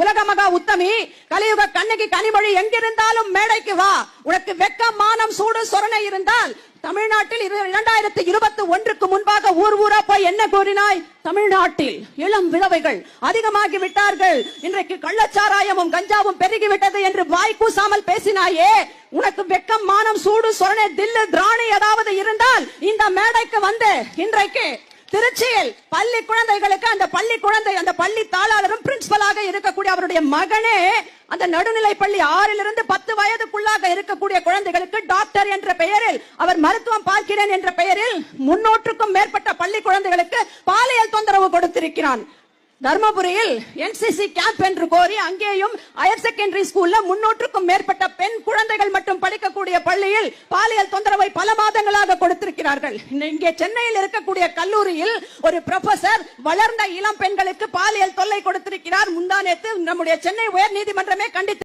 உலக மகா உத்தமி கலியுக கண்ணகி கனிமொழி எங்கிருந்தாலும் மேடைக்கு வா. உனக்கு வெக்கம் மானம் சூடு சொரணை இருந்தால் தமிழ்நாட்டில் 2021க்கு முன்பாக ஊர் ஊரா போய் என்ன கூறினாய்? தமிழ்நாட்டில் இளம் விதவைகள் அதிகமாகி விட்டார்கள், இன்றைக்கு கள்ளச்சாராயமும் கஞ்சாவும் பெருகிவிட்டது என்று வாய் கூசாமல் பேசினாயே. உனக்கு வெக்கம் மானம் சூடு சொரணை தில்லு திராணி ஏதாவது இருந்தால் இந்த மேடைக்கு வந்து இன்றைக்கு திருச்சியில் பள்ளி குழந்தைகளுக்கு அந்த பள்ளி தாளாளரும் பிரின்சிபலாக இருக்கக்கூடிய அவருடைய மகனே அந்த நடுநிலை பள்ளி 6லிருந்து 10 வயதுக்குள்ளாக இருக்கக்கூடிய குழந்தைகளுக்கு டாக்டர் என்ற பெயரில் அவர் மருத்துவம் பார்க்கிறேன் என்ற பெயரில் 300க்கும் மேற்பட்ட பள்ளி குழந்தைகளுக்கு பாலியல் தொந்தரவு கொடுத்திருக்கிறான். தர்மபுரியில் NCC கேம்ப் என்று கோரி அங்கேயும் ஹையர் செகண்டரி ஸ்கூல்ல 300க்கும் மேற்பட்ட பெண் குழந்தைகள் மட்டும் படிக்கக்கூடிய பள்ளியில் பாலியல் தொந்தரவை பல மாதங்களாக கொடுத்திருக்கிறார்கள். இங்கே சென்னையில் இருக்கக்கூடிய கல்லூரியில் ஒரு ப்ரொஃபசர் வளர்ந்த இளம் பெண்களுக்கு பாலியல் தொல்லை கொடுத்திருக்கிறார். முந்தானேத்து நம்முடைய சென்னை உயர் நீதிமன்றமே கண்டித்து